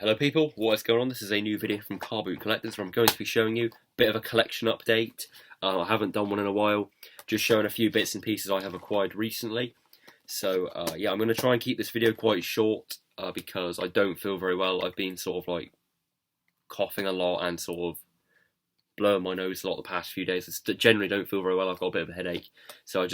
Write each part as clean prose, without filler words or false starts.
Hello people, what is going on? This is a new video from Car Boot Collectors where I'm going to be showing you a bit of a collection update. I haven't done one in a while, just showing a few bits and pieces I have acquired recently. So yeah, I'm going to try and keep this video quite short because I don't feel very well. I've been sort of like coughing a lot and sort of blowing my nose a lot the past few days. I generally don't feel very well. I've got a bit of a headache. So I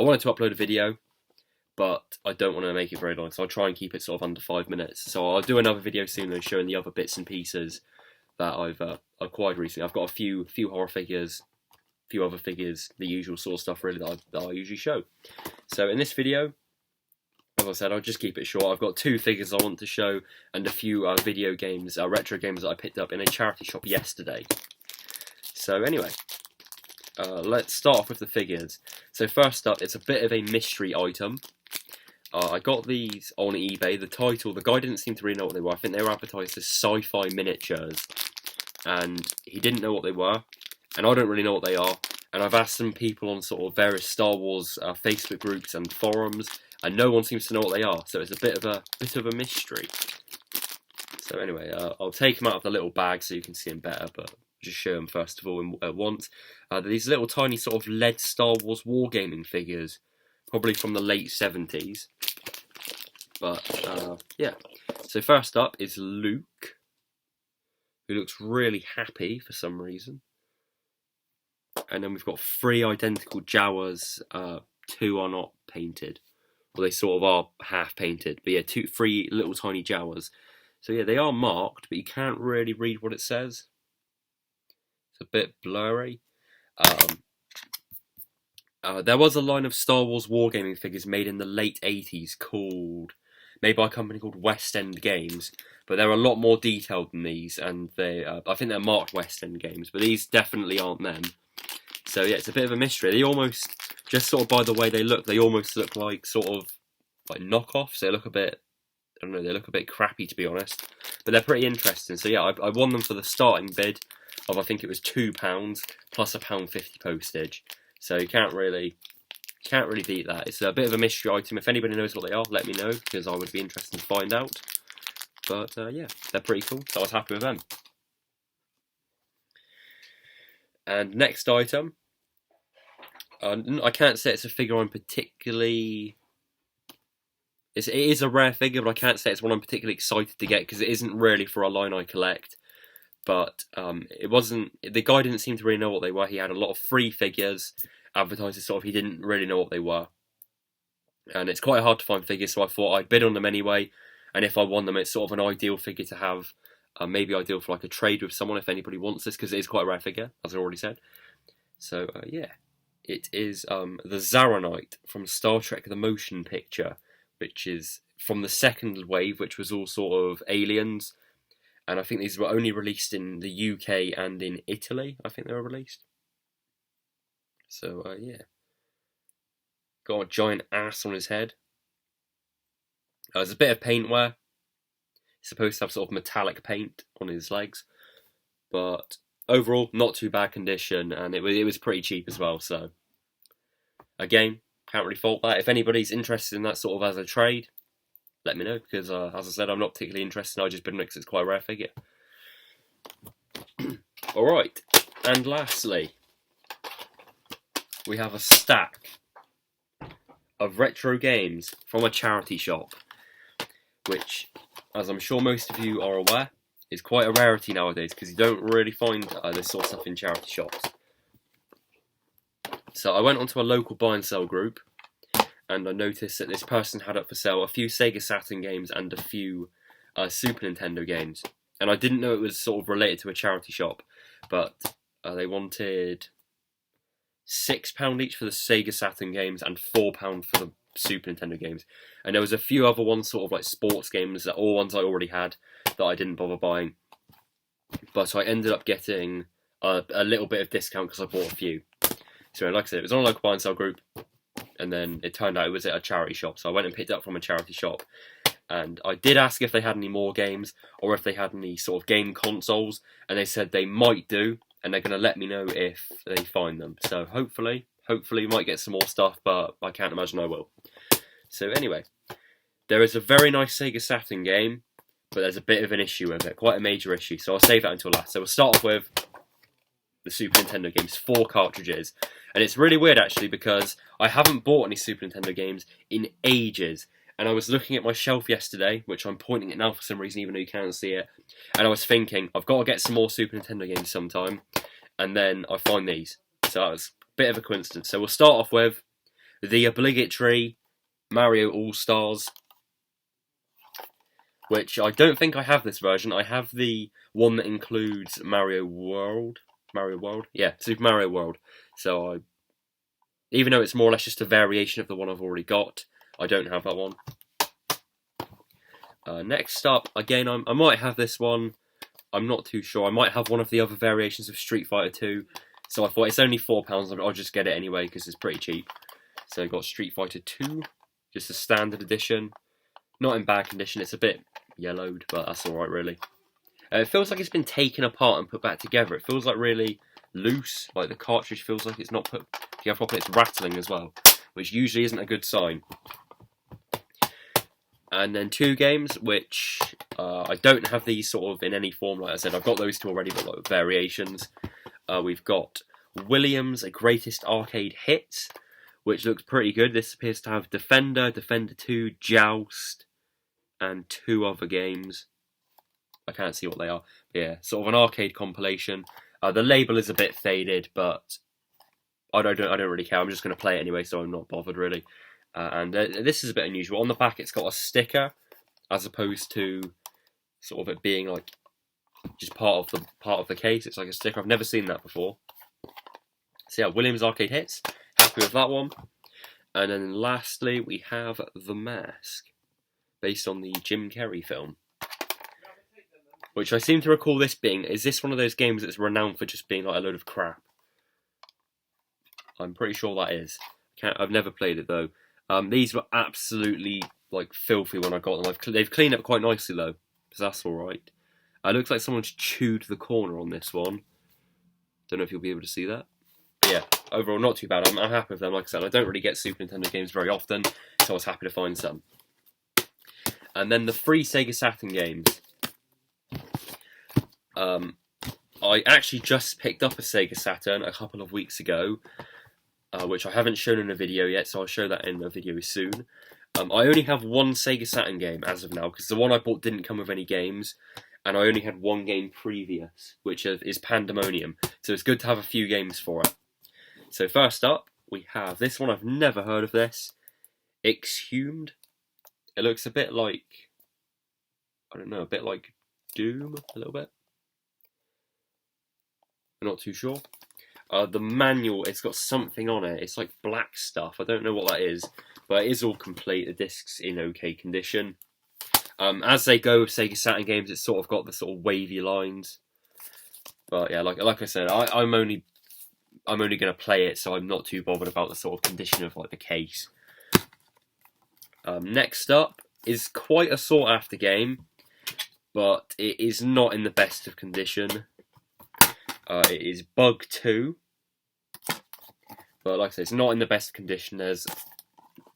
wanted to upload a video, but I don't want to make it very long, so I'll try and keep it sort of under 5 minutes. So I'll do another video soon though, showing the other bits and pieces that I've acquired recently. I've got a few horror figures, a few other figures, the usual sort of stuff really that I usually show. So in this video, as I said, I'll just keep it short. I've got two figures I want to show and a few video games, retro games that I picked up in a charity shop yesterday. So anyway, let's start off with the figures. So first up, it's a bit of a mystery item. I got these on eBay. The guy didn't seem to really know what they were. I think they were advertised as sci-fi miniatures, and he didn't know what they were, and I don't really know what they are. And I've asked some people on sort of various Star Wars Facebook groups and forums, and no one seems to know what they are. So it's a bit of a mystery. So anyway, I'll take them out of the little bag so you can see them better, but just show them first of all at once. These little tiny sort of lead Star Wars wargaming figures, probably from the late 70s. But yeah, so first up is Luke, who looks really happy for some reason. And then we've got three identical Jawas. Two are not painted, well, they sort of are half painted, but yeah, three little tiny Jawas. So yeah, they are marked, but you can't really read what it says. It's a bit blurry. There was a line of Star Wars wargaming figures made in the late 80s made by a company called West End Games, but they're a lot more detailed than these, and I think they're marked West End Games, but these definitely aren't them. So yeah, it's a bit of a mystery. They almost, just sort of by the way they almost look like sort of like knockoffs. They look a bit, I don't know, they look a bit crappy to be honest, but they're pretty interesting. So yeah, I won them for the starting bid of, I think it was £2 plus £1.50 postage. So you can't really beat that. It's a bit of a mystery item. If anybody knows what they are, let me know, because I would be interested to find out. But yeah, they're pretty cool, so I was happy with them. And next item, I can't say it's a figure I'm particularly... It is a rare figure, but I can't say it's one I'm particularly excited to get, because it isn't really for a line I collect. But it wasn't... The guy didn't seem to really know what they were. He had a lot of free figures advertised as sort of, he didn't really know what they were. And it's quite hard to find figures, so I thought I'd bid on them anyway. And if I won them, it's sort of an ideal figure to have. Maybe ideal for like a trade with someone if anybody wants this, because it is quite a rare figure, as I already said. So yeah, it is the Zaranite from Star Trek The Motion Picture, which is from the second wave, which was all sort of aliens. And I think these were only released in the UK and in Italy, I think they were released. So yeah, got a giant ass on his head. There's a bit of paint wear. He's supposed to have sort of metallic paint on his legs, but overall not too bad condition, and it was pretty cheap as well. So again, can't really fault that. If anybody's interested in that sort of as a trade, let me know, because as I said, I'm not particularly interested. I just bid on it because it's quite a rare figure. All right, and lastly, we have a stack of retro games from a charity shop, which, as I'm sure most of you are aware, is quite a rarity nowadays, because you don't really find this sort of stuff in charity shops. So I went onto a local buy and sell group, and I noticed that this person had up for sale a few Sega Saturn games and a few Super Nintendo games. And I didn't know it was sort of related to a charity shop, but they wanted £6 each for the Sega Saturn games and £4 for the Super Nintendo games. And there was a few other ones, sort of like sports games, that all ones I already had that I didn't bother buying. But I ended up getting a little bit of discount because I bought a few. So like I said, it was on a local buy and sell group, and then it turned out it was at a charity shop. So I went and picked it up from a charity shop. And I did ask if they had any more games, or if they had any sort of game consoles, and they said they might do, and they're going to let me know if they find them. So hopefully we might get some more stuff, but I can't imagine I will. So anyway, there is a very nice Sega Saturn game but there's a bit of an issue with it, quite a major issue, so I'll save that until last. So we'll start off with the Super Nintendo games, 4 cartridges. And it's really weird actually, because I haven't bought any Super Nintendo games in ages. And I was looking at my shelf yesterday, which I'm pointing at now for some reason, even though you can't see it. And I was thinking, I've got to get some more Super Nintendo games sometime. And then I find these. So that was a bit of a coincidence. So we'll start off with the obligatory Mario All-Stars, which I don't think I have this version. I have the one that includes Mario World. Yeah, Super Mario World. So even though it's more or less just a variation of the one I've already got, I don't have that one. Next up, again, I might have this one. I'm not too sure. I might have one of the other variations of Street Fighter 2. So I thought it's only £4. I'll just get it anyway because it's pretty cheap. So I got Street Fighter 2, just a standard edition. Not in bad condition. It's a bit yellowed, but that's alright really. It feels like it's been taken apart and put back together. It feels like really loose. Like the cartridge feels like it's not put together properly. It's rattling as well, which usually isn't a good sign. And then 2 games, which I don't have these sort of in any form. Like I said, I've got those 2 already, but like variations. We've got Williams' Greatest Arcade Hits, which looks pretty good. This appears to have Defender, Defender 2, Joust, and 2 other games. I can't see what they are. But yeah, sort of an arcade compilation. The label is a bit faded, but I don't really care. I'm just going to play it anyway, so I'm not bothered really. And this is a bit unusual. On the back, it's got a sticker, as opposed to sort of it being like just part of the case. It's like a sticker. I've never seen that before. So yeah, Williams Arcade Hits. Happy with that one. And then lastly, we have The Mask, based on the Jim Carrey film. Which I seem to recall this being, is this one of those games that's renowned for just being like a load of crap? I'm pretty sure that is. I've never played it though. These were absolutely like filthy when I got them. They've cleaned up quite nicely though, so that's alright. It looks like someone's chewed the corner on this one. Don't know if you'll be able to see that. But yeah, overall not too bad. I'm happy with them. Like I said, I don't really get Super Nintendo games very often, so I was happy to find some. And then the 3 Sega Saturn games. I actually just picked up a Sega Saturn a couple of weeks ago, which I haven't shown in a video yet, so I'll show that in a video soon. I only have 1 Sega Saturn game as of now, because the one I bought didn't come with any games, and I only had 1 game previous, which is Pandemonium, so it's good to have a few games for it. So first up, we have this one. I've never heard of this. Exhumed. It looks a bit like, I don't know, a bit like Doom, a little bit. I'm not too sure. The manual, it's got something on it. It's like black stuff. I don't know what that is, but it is all complete. The disc's in okay condition. As they go with Sega Saturn games, it's sort of got the sort of wavy lines. But yeah, like I said, I'm only going to play it, so I'm not too bothered about the sort of condition of like the case. Next up is quite a sought after game, but it is not in the best of condition. It is Bug 2, but like I said, it's not in the best condition. There's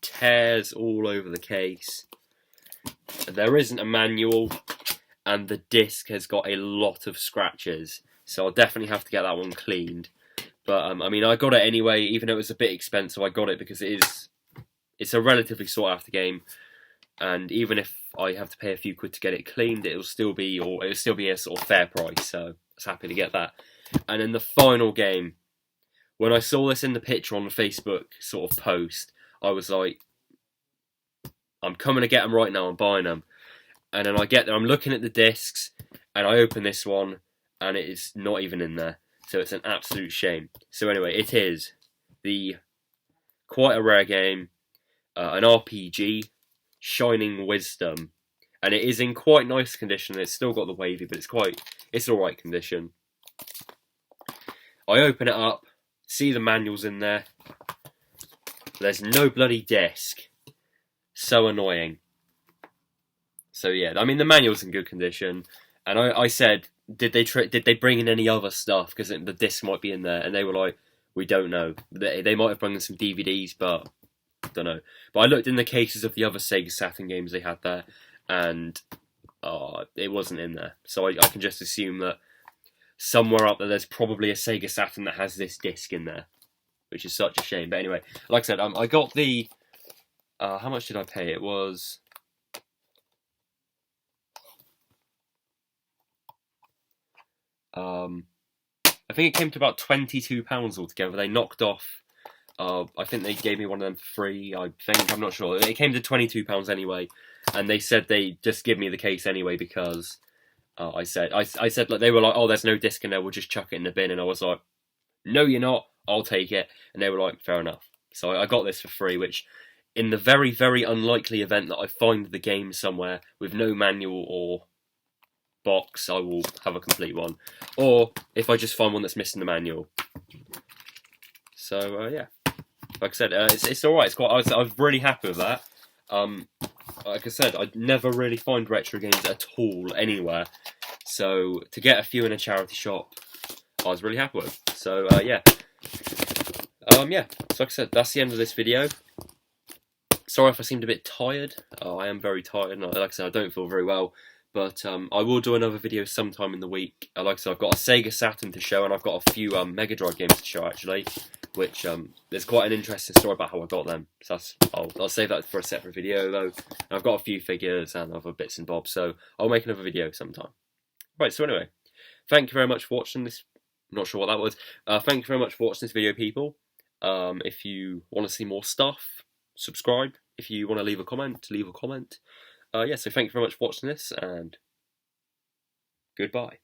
tears all over the case. There isn't a manual, and the disc has got a lot of scratches, so I'll definitely have to get that one cleaned. But I mean, I got it anyway, even though it was a bit expensive. I got it because it's a relatively sought after game, and even if I have to pay a few quid to get it cleaned, it'll still be a sort of fair price. So I was happy to get that. And then the final game, when I saw this in the picture on the Facebook sort of post, I was like, I'm coming to get them right now, I'm buying them. And then I get there, I'm looking at the discs, and I open this one, and it is not even in there. So it's an absolute shame. So anyway, it is quite a rare game, an RPG, Shining Wisdom. And it is in quite nice condition. It's still got the wavy, but it's alright condition. I open it up, see the manuals in there. There's no bloody disc. So annoying. So yeah, I mean the manual's in good condition, and I said, did they bring in any other stuff, because the disc might be in there, and they were like, we don't know. They might have brought in some DVDs, but I don't know. But I looked in the cases of the other Sega Saturn games they had there, and it wasn't in there. So I can just assume that somewhere up there's probably a Sega Saturn that has this disc in there, which is such a shame. But anyway, like I said, I got the... how much did I pay? It was... I think it came to about £22 altogether. They knocked off... I think they gave me one of them for free. I'm not sure. It came to £22 anyway, and they said they just give me the case anyway because I said like, they were like, oh, there's no disc in there, we'll just chuck it in the bin, and I was like, no, you're not. I'll take it, and they were like, fair enough. So I got this for free, which, in the very, very unlikely event that I find the game somewhere with no manual or box, I will have a complete one, or if I just find one that's missing the manual. So yeah. Like I said, it's all right. I'm really happy with that. Like I said, I never really find retro games at all anywhere. So to get a few in a charity shop, I was really happy with. So yeah, yeah. So like I said, that's the end of this video. Sorry if I seemed a bit tired. I am very tired, and like I said, I don't feel very well. But I will do another video sometime in the week. Like I said, I've got a Sega Saturn to show, and I've got a few Mega Drive games to show actually. Which there's quite an interesting story about how I got them. So I'll save that for a separate video though. And I've got a few figures and other bits and bobs, so I'll make another video sometime. Right, so anyway, thank you very much for watching this. I'm not sure what that was. Thank you very much for watching this video, people. If you want to see more stuff, subscribe. If you want to leave a comment, leave a comment. Yeah, so thank you very much for watching this, and goodbye.